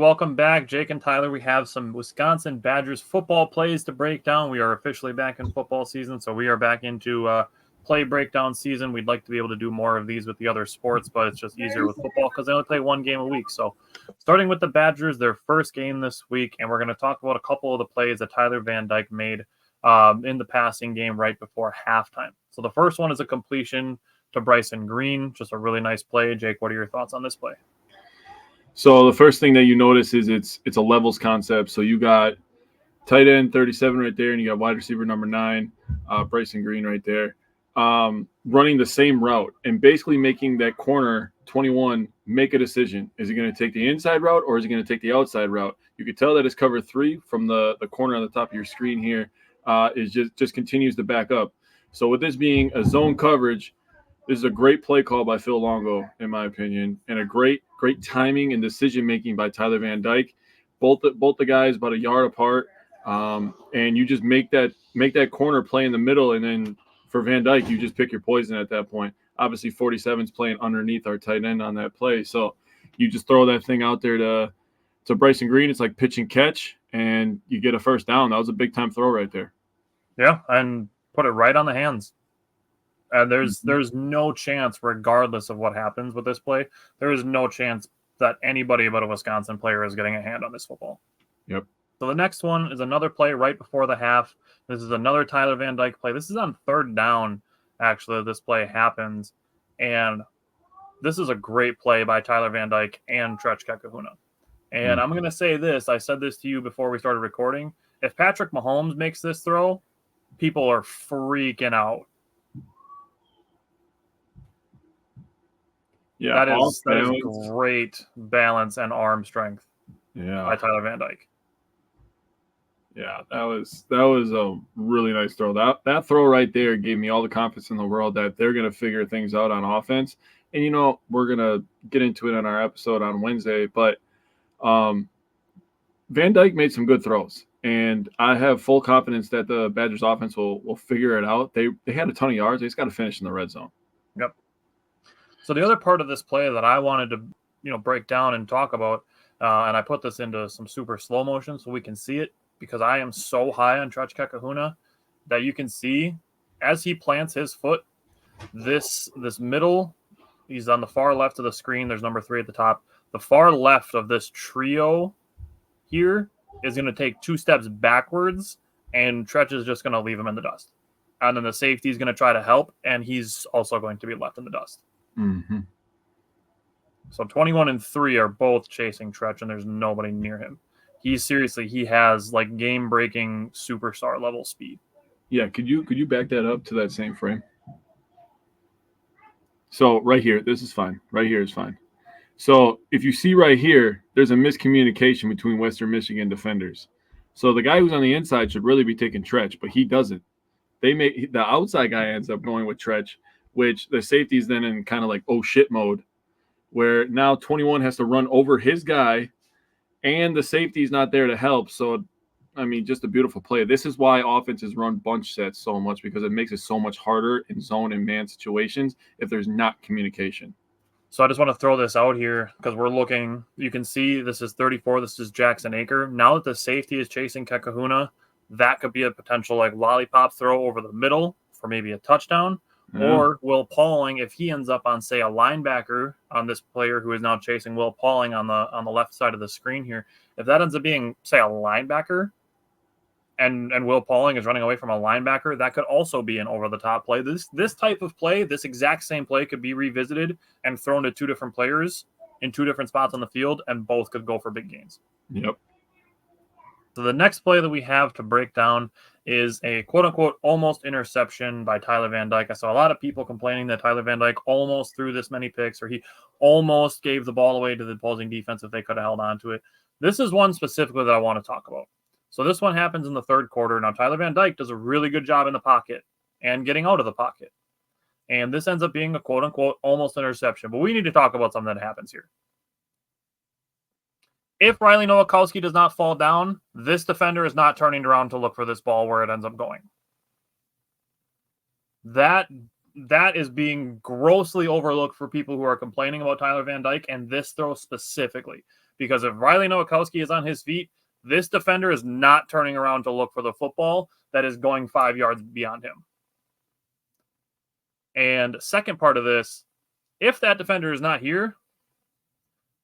Welcome back, Jake and Tyler. We have some Wisconsin Badgers football plays to break down. We are officially back in football season, so we are back into play breakdown season. We'd like to be able to do more of these with the other sports, but it's just easier with football because they only play one game a week. So starting with the Badgers, their first game this week, and we're going to talk about a couple of the plays that Tyler Van Dyke made in the passing game right before halftime. So the first one is a completion to Bryson Green, just a really nice play. Jake, what are your thoughts on this play? So the first thing that you notice is it's a levels concept. So you got tight end 37 right there, and you got wide receiver number 9, Bryson Green right there, running the same route and basically making that corner 21 make a decision. Is he going to take the inside route or is he going to take the outside route? You can tell that it's cover 3 from the corner on the top of your screen here. Is just continues to back up. So with this being a zone coverage, this is a great play call by Phil Longo, in my opinion, and a great timing and decision making by Tyler Van Dyke. Both the guys about a yard apart, and you just make that corner play in the middle, and then for Van Dyke, you just pick your poison at that point. Obviously, 47's playing underneath our tight end on that play, so you just throw that thing out there to Bryson Green. It's like pitch and catch, and you get a first down. That was a big time throw right there. Yeah, and put it right on the hands. And there's no chance, regardless of what happens with this play, there is no chance that anybody but a Wisconsin player is getting a hand on this football. Yep. So the next one is another play right before the half. This is another Tyler Van Dyke play. This is on third down, actually, this play happens. And this is a great play by Tyler Van Dyke and Tretch Kekahuna. And I'm going to say this. I said this to you before we started recording. If Patrick Mahomes makes this throw, people are freaking out. Yeah, that is great balance and arm strength by Tyler Van Dyke. Yeah, that was a really nice throw. That throw right there gave me all the confidence in the world that they're going to figure things out on offense. And, we're going to get into it on our episode on Wednesday. But Van Dyke made some good throws. And I have full confidence that the Badgers offense will figure it out. They had a ton of yards. They just got to finish in the red zone. Yep. So the other part of this play that I wanted to, break down and talk about, and I put this into some super slow motion so we can see it, because I am so high on Tretch Kekahuna that you can see as he plants his foot, this middle, he's on the far left of the screen. There's number 3 at the top. The far left of this trio here is going to take 2 steps backwards, and Tretch is just going to leave him in the dust. And then the safety is going to try to help, and he's also going to be left in the dust. Mm-hmm. So 21 and 3 are both chasing Tretch, and there's nobody near him. He has like game-breaking superstar level speed. Yeah, could you back that up to that same frame? So right here, this is fine. Right here is fine. So if you see right here, there's a miscommunication between Western Michigan defenders. So the guy who's on the inside should really be taking Tretch, but he doesn't. The outside guy ends up going with Tretch, which the safety's then in kind of like oh shit mode, where now 21 has to run over his guy, and the safety's not there to help. So, I mean, just a beautiful play. This is why offenses run bunch sets so much, because it makes it so much harder in zone and man situations if there's not communication. So I just want to throw this out here because we're looking. You can see this is 34. This is Jackson Aker. Now that the safety is chasing Kekahuna, that could be a potential like lollipop throw over the middle for maybe a touchdown. Yeah. Or Will Pauling, if he ends up on, say, a linebacker on this player who is now chasing Will Pauling on the left side of the screen here, if that ends up being, say, a linebacker, and Will Pauling is running away from a linebacker, that could also be an over-the-top play. This type of play, this exact same play, could be revisited and thrown to 2 different players in 2 different spots on the field, and both could go for big gains. Yep. So the next play that we have to break down is a quote-unquote almost interception by Tyler Van Dyke. I saw a lot of people complaining that Tyler Van Dyke almost threw this many picks, or he almost gave the ball away to the opposing defense if they could have held on to it. This is one specifically that I want to talk about. So this one happens in the third quarter. Now, Tyler Van Dyke does a really good job in the pocket and getting out of the pocket. And this ends up being a quote-unquote almost interception. But we need to talk about something that happens here. If Riley Nowakowski does not fall down, this defender is not turning around to look for this ball where it ends up going. That is being grossly overlooked for people who are complaining about Tyler Van Dyke and this throw specifically. because if Riley Nowakowski is on his feet, this defender is not turning around to look for the football that is going 5 yards beyond him. And second part of this, if that defender is not here,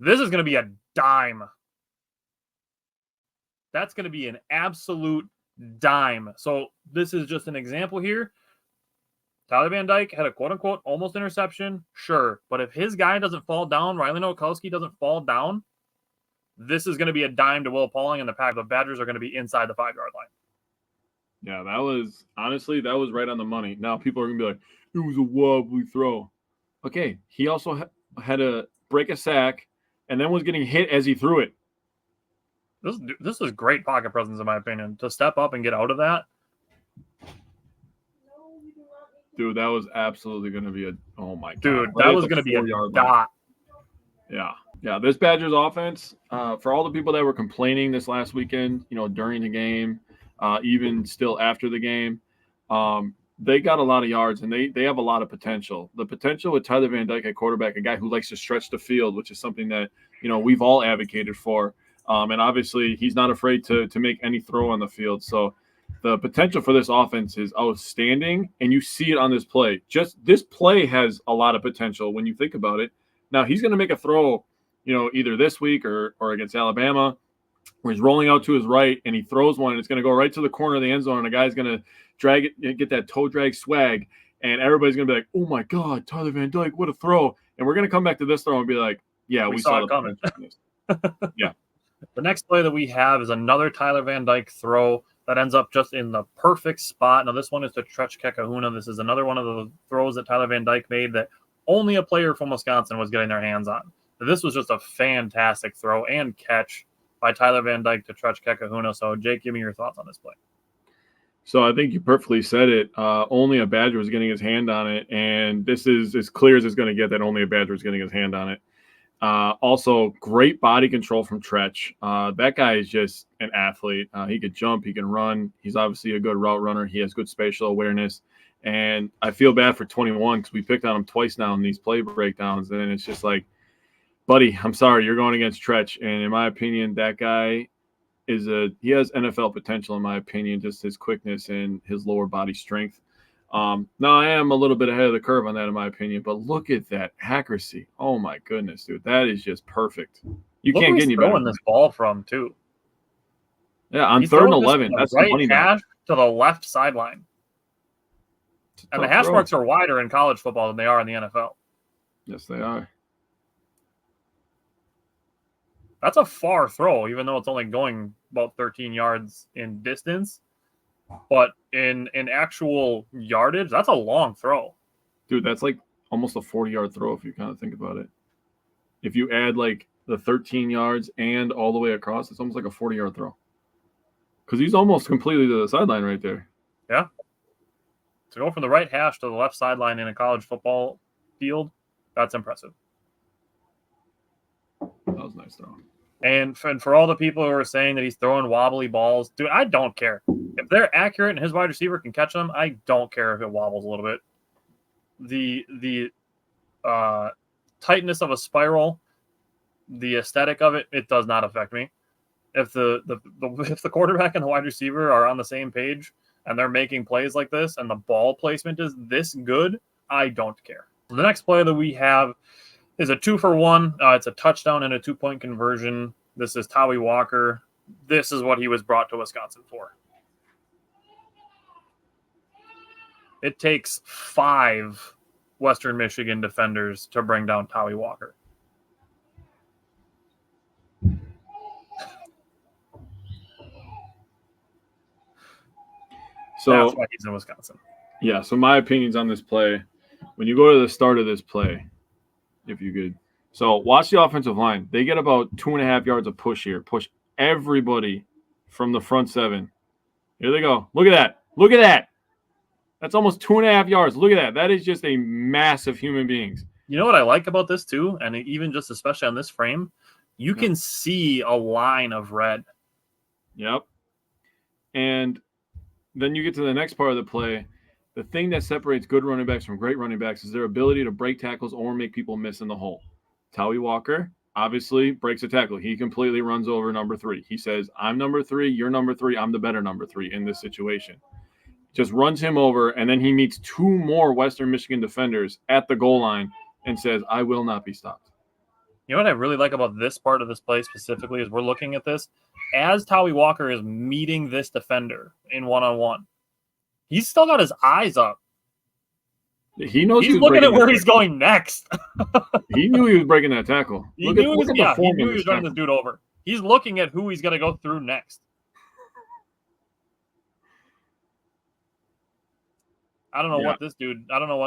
this is going to be a dime. That's going to be an absolute dime. So this is just an example here. Tyler Van Dyke had a quote-unquote almost interception, sure. But if his guy doesn't fall down, Riley Nowakowski doesn't fall down, this is going to be a dime to Will Pauling, and the Badgers are going to be inside the 5-yard line. Yeah, that was right on the money. Now people are going to be like, it was a wobbly throw. Okay, he also had to break a sack and then was getting hit as he threw it. This is great pocket presence, in my opinion, to step up and get out of that. Dude, that was absolutely going to be oh my God. Dude, that was going to be a dot. Yeah. This Badgers offense, for all the people that were complaining this last weekend, during the game, even still after the game, they got a lot of yards and they have a lot of potential. The potential with Tyler Van Dyke at quarterback, a guy who likes to stretch the field, which is something that, we've all advocated for. And obviously he's not afraid to make any throw on the field. So the potential for this offense is outstanding, and you see it on this play. Just this play has a lot of potential when you think about it. Now he's going to make a throw, either this week or against Alabama, where he's rolling out to his right and he throws one and it's going to go right to the corner of the end zone, and a guy's going to drag it, get that toe drag swag, and everybody's going to be like, oh my God, Tyler Van Dyke, what a throw. And we're going to come back to this throw and be like, yeah, we saw it coming. Yeah. The next play that we have is another Tyler Van Dyke throw that ends up just in the perfect spot. Now, this one is to Tretch Kekahuna. This is another one of the throws that Tyler Van Dyke made that only a player from Wisconsin was getting their hands on. This was just a fantastic throw and catch by Tyler Van Dyke to Tretch Kekahuna. So, Jake, give me your thoughts on this play. So I think you perfectly said it. Only a Badger was getting his hand on it, and this is as clear as it's going to get that only a Badger was getting his hand on it. Also, great body control from Tretch. That guy is just an athlete. He could jump, he can run. He's obviously a good route runner. He has good spatial awareness. And I feel bad for 21 because we picked on him twice now in these play breakdowns. And it's just like, buddy, I'm sorry, you're going against Tretch. And in my opinion, that guy he has NFL potential, in my opinion, just his quickness and his lower body strength. Now, I am a little bit ahead of the curve on that, in my opinion, but look at that accuracy. Oh, my goodness, dude. That is just perfect. You can't get any better. Throwing this ball from, too. Yeah, on 3rd and 11. That's right the money hash to the left sideline. And the hash marks are wider in college football than they are in the NFL. Yes, they are. That's a far throw, even though it's only going about 13 yards in distance. But in actual yardage, that's a long throw. Dude, that's like almost a 40-yard throw if you kind of think about it. If you add like the 13 yards and all the way across, it's almost like a 40-yard throw. Because he's almost completely to the sideline right there. Yeah. To go from the right hash to the left sideline in a college football field, that's impressive. That was a nice throw. And for all the people who are saying that he's throwing wobbly balls, dude, I don't care. If they're accurate and his wide receiver can catch them, I don't care if it wobbles a little bit. The tightness of a spiral, the aesthetic of it, it does not affect me. If the quarterback and the wide receiver are on the same page and they're making plays like this and the ball placement is this good, I don't care. The next play that we have is a 2-for-1. It's a touchdown and a 2-point conversion. This is Tawi Walker. This is what he was brought to Wisconsin for. It takes 5 Western Michigan defenders to bring down Tawi Walker. So that's why he's in Wisconsin. Yeah, so my opinions on this play, when you go to the start of this play, if you could. So watch the offensive line. They get about 2.5 yards of push here. Push everybody from the front 7. Here they go. Look at that. Look at that. That's almost 2.5 yards. Look at that. That is just a mass of human beings. You know what I like about this too? And even just especially on this frame, you can see a line of red. Yep. And then you get to the next part of the play. The thing that separates good running backs from great running backs is their ability to break tackles or make people miss in the hole. Tawi Walker obviously breaks a tackle. He completely runs over number 3. He says, I'm number 3, you're number 3, I'm the better number 3 in this situation. Just runs him over, and then he meets 2 more Western Michigan defenders at the goal line and says, I will not be stopped. You know what I really like about this part of this play specifically is we're looking at this as Towie Walker is meeting this defender in one-on-one. He's still got his eyes up. He knows he's looking at where he's going next. He knew he was breaking that tackle. He knew he was running this dude over. He's looking at who he's going to go through next. I don't know what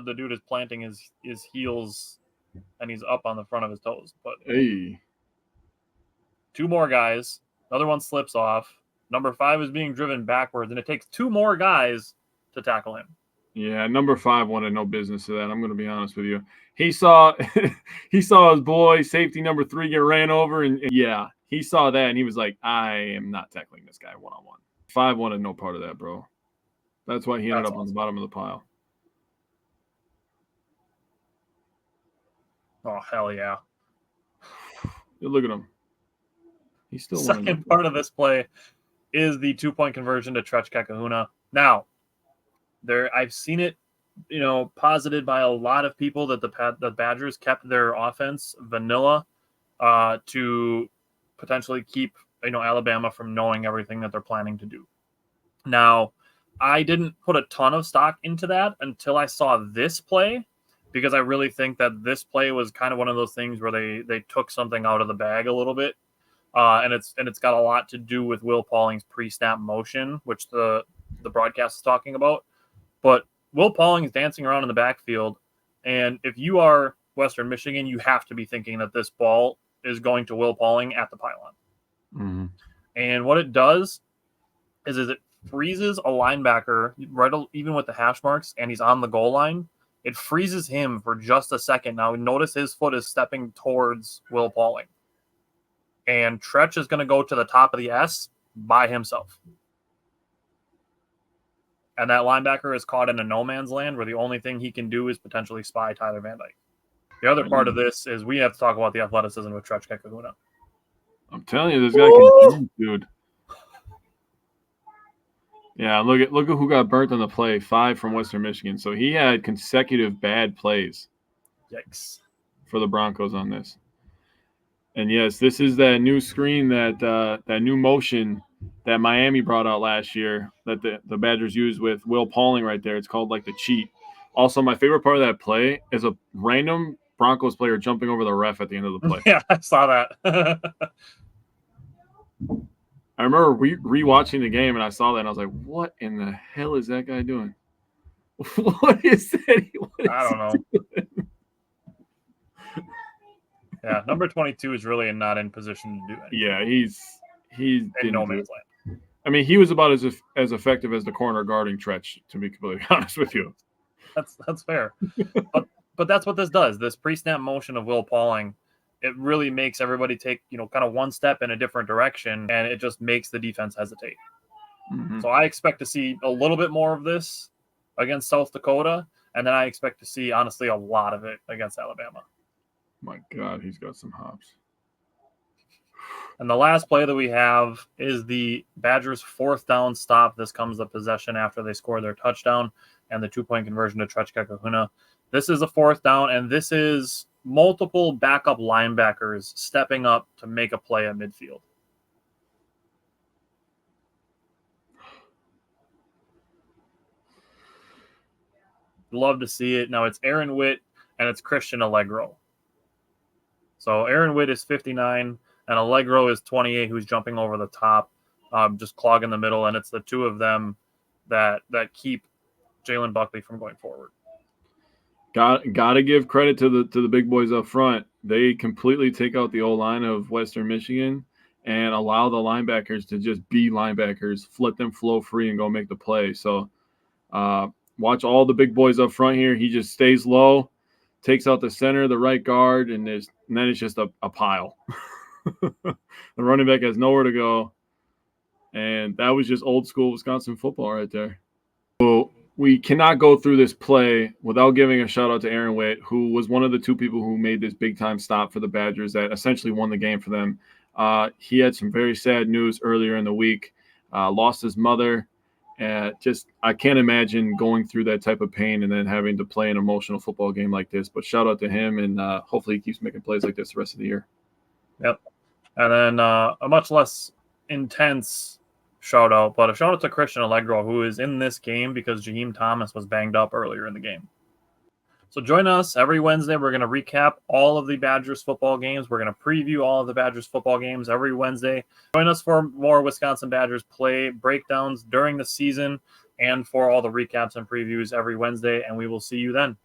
the dude is planting his heels, and he's up on the front of his toes. But hey, 2 more guys. Another one slips off. Number 5 is being driven backwards, and it takes 2 more guys to tackle him. Yeah, number 5 wanted no business of that. I'm going to be honest with you. He saw his boy, safety number 3, get ran over, and yeah, he saw that, and he was like, I am not tackling this guy one-on-one. 5 wanted no part of that, bro. That's why he ended up on the bottom of the pile. Oh, hell yeah. Look at him. He's still second part of this play is the 2-point conversion to Tretch Kekahuna. Now, I've seen it, posited by a lot of people that the Badgers kept their offense vanilla to potentially keep Alabama from knowing everything that they're planning to do. Now, I didn't put a ton of stock into that until I saw this play, because I really think that this play was kind of one of those things where they took something out of the bag a little bit, and it's got a lot to do with Will Pauling's pre-snap motion, which the broadcast is talking about. But Will Pauling is dancing around in the backfield, and if you are Western Michigan, you have to be thinking that this ball is going to Will Pauling at the pylon. Mm-hmm. And what it does is it freezes a linebacker even with the hash marks, and he's on the goal line. It freezes him for just a second. Now, notice his foot is stepping towards Will Pauling. And Tretch is going to go to the top of the S by himself. And that linebacker is caught in a no man's land where the only thing he can do is potentially spy Tyler Van Dyke. The other part of this is we have to talk about the athleticism with Tretch Kekahuna. I'm telling you, this guy can shoot, dude. Yeah, look at who got burnt on the play. 5 from Western Michigan. So he had consecutive bad plays. Yikes. For the Broncos on this. And yes, this is that new screen, that new motion that Miami brought out last year that the Badgers used with Will Pauling right there. It's called like the cheat. Also, my favorite part of that play is a random Broncos player jumping over the ref at the end of the play. Yeah, I saw that. I remember rewatching the game, and I saw that, and I was like, what in the hell is that guy doing? What is that? I don't know. Yeah, number 22 is really not in position to do anything. Yeah, he's in no man's land. I mean, he was about as effective as the corner guarding Tretch, to be completely honest with you. That's fair. but that's what this does. This pre-snap motion of Will Pauling, it really makes everybody take, kind of one step in a different direction, and it just makes the defense hesitate. Mm-hmm. So I expect to see a little bit more of this against South Dakota, and then I expect to see, honestly, a lot of it against Alabama. My God, he's got some hops. And the last play that we have is the Badgers' 4th down stop. This comes the possession after they score their touchdown and the 2-point conversion to Tretch Kekahuna. This is a 4th down, and this is multiple backup linebackers stepping up to make a play at midfield. Love to see it. Now it's Aaron Witt and it's Christian Allegro. So Aaron Witt is 59 and Allegro is 28, who's jumping over the top, just clogging the middle, and it's the two of them that keep Jalen Buckley from going forward. Got to give credit to the big boys up front. They completely take out the old line of Western Michigan and allow the linebackers to just be linebackers, let them flow free and go make the play. So watch all the big boys up front here. He just stays low, takes out the center, the right guard, and then it's just a pile. The running back has nowhere to go. And that was just old school Wisconsin football right there. So we cannot go through this play without giving a shout out to Aaron Witt, who was one of the two people who made this big time stop for the Badgers that essentially won the game for them. He had some very sad news earlier in the week, lost his mother. Just I can't imagine going through that type of pain and then having to play an emotional football game like this. But shout out to him, and hopefully he keeps making plays like this the rest of the year. Yep. And then a much less intense shout out, but a shout out to Christian Allegro, who is in this game because Jaheim Thomas was banged up earlier in the game. So join us every Wednesday. We're going to recap all of the Badgers football games. We're going to preview all of the Badgers football games every Wednesday. Join us for more Wisconsin Badgers play breakdowns during the season and for all the recaps and previews every Wednesday, and we will see you then.